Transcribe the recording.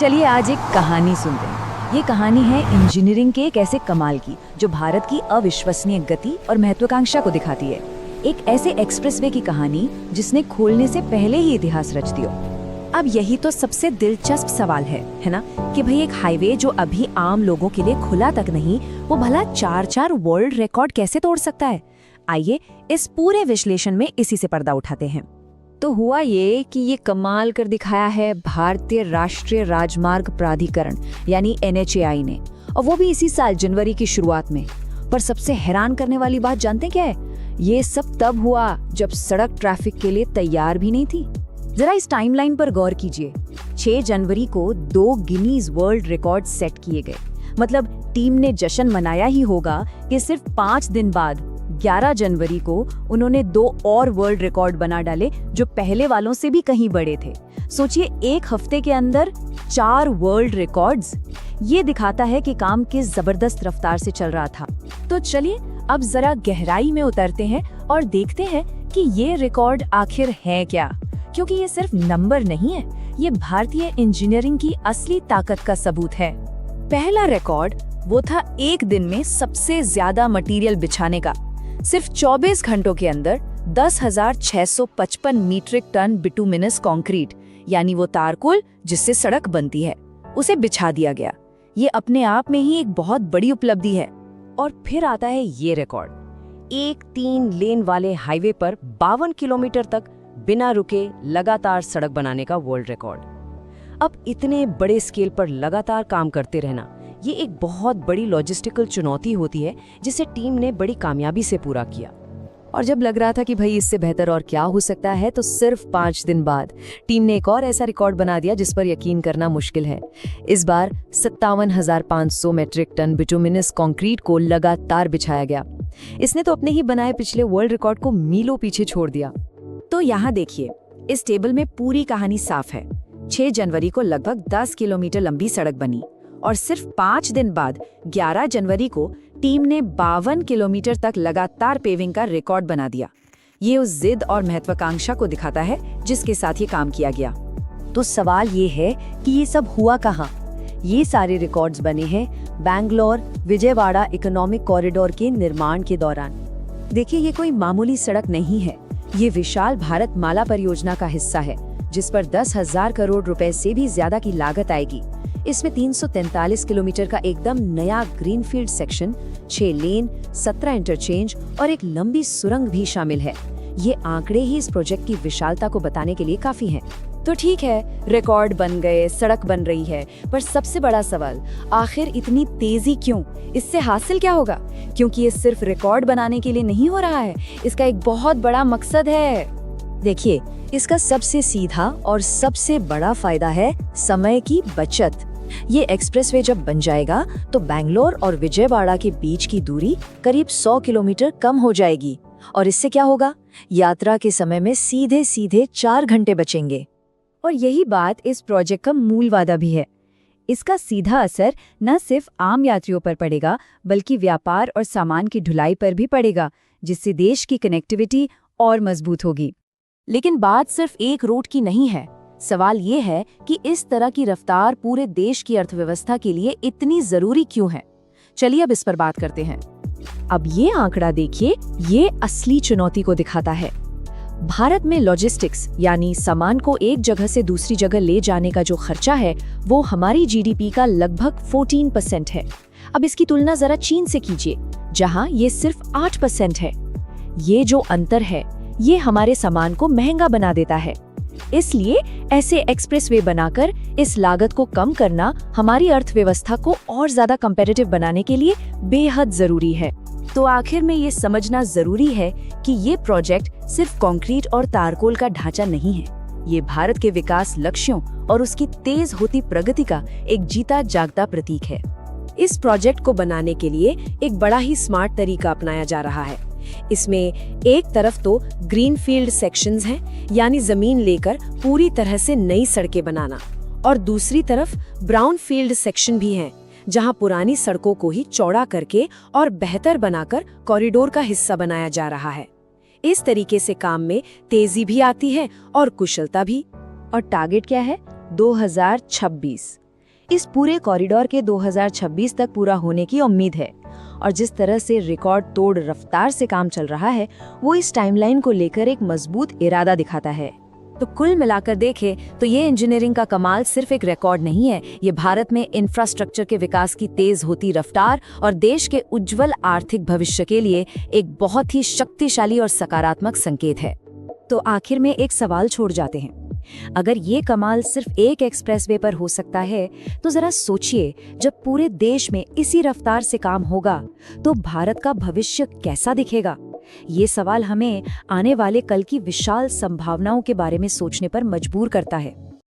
चलिए आज एक कहानी सुनते हैं। ये कहानी है इंजीनियरिंग के एक ऐसे कमाल की जो भारत की अविश्वसनीय गति और महत्वाकांक्षा को दिखाती है। एक ऐसे एक्सप्रेसवे की कहानी जिसने खोलने से पहले ही इतिहास रच दिया। अब यही तो सबसे दिलचस्प सवाल है ना, कि भाई एक हाईवे जो अभी आम लोगों के लिए खुला तक नहीं, वो भला 4 वर्ल्ड रिकॉर्ड कैसे तोड़ सकता है। आइए इस पूरे विश्लेषण में इसी से पर्दा उठाते हैं। तो हुआ ये कि ये कमाल कर दिखाया है भारतीय राष्ट्रीय राजमार्ग प्राधिकरण यानी NHAI ने, और वो भी इसी साल जनवरी की शुरुआत में। पर सबसे हैरान करने वाली बात जानते क्या है? ये सब तब हुआ जब सड़क ट्रैफिक के लिए तैयार भी नहीं थी। जरा इस टाइमलाइन पर गौर कीजिए। 6 जनवरी को 2 गिनीज वर्ल्ड रिकॉर्ड सेट किए गए। मतलब टीम ने जश्न मनाया ही होगा कि सिर्फ 5 दिन बाद 11 जनवरी को उन्होंने 2 और वर्ल्ड रिकॉर्ड बना डाले जो पहले वालों से भी कहीं बड़े थे। सोचिए, एक हफ्ते के अंदर 4 वर्ल्ड रिकॉर्ड्स। ये दिखाता है कि काम किस जबरदस्त रफ्तार से चल रहा था। तो चलिए अब जरा गहराई में उतरते हैं और देखते हैं कि ये रिकॉर्ड आखिर है क्या। क्योंकि ये सिर्फ नंबर नहीं है, ये भारतीय इंजीनियरिंग की असली ताकत का सबूत है। पहला रिकॉर्ड वो था एक दिन में सबसे ज्यादा मटेरियल बिछाने का। सिर्फ 24 घंटों के अंदर 10,655 मीट्रिक टन बिटुमिनस कंक्रीट, यानी वो तारकोल जिससे सड़क बनती है, उसे बिछा दिया गया। ये अपने आप में ही एक बहुत बड़ी उपलब्धि है। और फिर आता है ये रिकॉर्ड, एक 3 लेन वाले हाईवे पर 52 किलोमीटर तक बिना रुके लगातार सड़क बनाने का वर्ल्ड रिकॉर्ड। अब इतने बड़े स्केल पर लगातार काम करते रहना, ये एक बहुत बड़ी लॉजिस्टिकल चुनौती होती है जिसे टीम ने बड़ी कामयाबी से पूरा किया। और जब लग रहा था कि भाई इससे बेहतर और क्या हो सकता है, तो सिर्फ 5 दिन बाद टीम ने एक और ऐसा रिकॉर्ड बना दिया जिस पर यकीन करना मुश्किल है। इस बार 57,500 मीट्रिक टन बिटुमिनस कंक्रीट को लगातार बिछाया गया। इसने तो अपने ही बनाए पिछले वर्ल्ड रिकॉर्ड को मीलों पीछे छोड़ दिया। तो यहाँ देखिए, इस टेबल में पूरी कहानी साफ है। 6 जनवरी को लगभग 10 किलोमीटर लंबी सड़क बनी और सिर्फ 5 दिन बाद 11 जनवरी को टीम ने 52 किलोमीटर तक लगातार पेविंग का रिकॉर्ड बना दिया। ये उस जिद और महत्वाकांक्षा को दिखाता है जिसके साथ ये काम किया गया। तो सवाल ये है कि ये सब हुआ कहाँ? ये सारे रिकॉर्ड्स बने हैं बैंगलोर विजयवाड़ा इकोनॉमिक कॉरिडोर के निर्माण के दौरान। देखिए, ये कोई मामूली सड़क नहीं है, ये विशाल भारत माला परियोजना का हिस्सा है जिस पर 10,000 करोड़ रुपए से भी ज्यादा की लागत आएगी। इसमें 343 किलोमीटर का एकदम नया ग्रीनफील्ड सेक्शन, 6 लेन, 17 इंटरचेंज और एक लंबी सुरंग भी शामिल है। ये आंकड़े ही इस प्रोजेक्ट की विशालता को बताने के लिए काफी हैं। तो ठीक है, रिकॉर्ड बन गए, सड़क बन रही है, पर सबसे बड़ा सवाल, आखिर इतनी तेजी क्यों? इससे हासिल क्या होगा? क्योंकि ये सिर्फ रिकॉर्ड बनाने के लिए नहीं हो रहा है, इसका एक बहुत बड़ा मकसद है। देखिए, इसका सबसे सीधा और सबसे बड़ा फायदा है समय की बचत। ये एक्सप्रेसवे जब बन जाएगा तो बैंगलोर और विजयवाड़ा के बीच की दूरी करीब 100 किलोमीटर कम हो जाएगी। और इससे क्या होगा? यात्रा के समय में सीधे सीधे 4 घंटे बचेंगे। और यही बात इस प्रोजेक्ट का मूल वादा भी है। इसका सीधा असर न सिर्फ आम यात्रियों पर पड़ेगा, बल्कि व्यापार और सामान की ढुलाई पर भी पड़ेगा, जिससे देश की कनेक्टिविटी और मजबूत होगी। लेकिन बात सिर्फ एक रूट की नहीं है। सवाल ये है कि इस तरह की रफ्तार पूरे देश की अर्थव्यवस्था के लिए इतनी जरूरी क्यों है? चलिए अब इस पर बात करते हैं। अब ये आंकड़ा देखिए, ये असली चुनौती को दिखाता है। भारत में लॉजिस्टिक्स यानी सामान को एक जगह से दूसरी जगह ले जाने का जो खर्चा है, वो हमारी GDP का लगभग 14% है। अब इसकी तुलना जरा चीन से कीजिए, जहां ये सिर्फ 8% है। ये जो अंतर है, ये हमारे सामान को महंगा बना देता है। इसलिए ऐसे एक्सप्रेसवे बनाकर इस लागत को कम करना हमारी अर्थव्यवस्था को और ज्यादा कम्पिटिटिव बनाने के लिए बेहद जरूरी है। तो आखिर में ये समझना जरूरी है कि ये प्रोजेक्ट सिर्फ कंक्रीट और तारकोल का ढांचा नहीं है। ये भारत के विकास लक्ष्यों और उसकी तेज होती प्रगति का एक जीता जागता प्रतीक है। इस प्रोजेक्ट को बनाने के लिए एक बड़ा ही स्मार्ट तरीका अपनाया जा रहा है। इसमें एक तरफ तो ग्रीनफील्ड सेक्शंस हैं, यानी जमीन लेकर पूरी तरह से नई सड़कें बनाना, और दूसरी तरफ ब्राउनफील्ड सेक्शन भी हैं, जहां पुरानी सड़कों को ही चौड़ा करके और बेहतर बनाकर कॉरिडोर का हिस्सा बनाया जा रहा है। इस तरीके से काम में तेजी भी आती है और कुशलता भी। और टारगेट क्या है? 2026। इस पूरे कॉरिडोर के 2026 तक पूरा होने की उम्मीद है और जिस तरह से रिकॉर्ड तोड़ रफ्तार से काम चल रहा है वो इस टाइमलाइन को लेकर एक मजबूत इरादा दिखाता है। तो कुल मिलाकर देखें तो ये इंजीनियरिंग का कमाल सिर्फ एक रिकॉर्ड नहीं है, ये भारत में इंफ्रास्ट्रक्चर के विकास की तेज होती रफ्तार और देश के उज्जवल आर्थिक भविष्य के लिए एक बहुत ही शक्तिशाली और सकारात्मक संकेत है। तो आखिर में एक सवाल छोड़ जाते हैं, अगर ये कमाल सिर्फ एक एक्सप्रेसवे पर हो सकता है तो जरा सोचिए, जब पूरे देश में इसी रफ्तार से काम होगा तो भारत का भविष्य कैसा दिखेगा। ये सवाल हमें आने वाले कल की विशाल संभावनाओं के बारे में सोचने पर मजबूर करता है।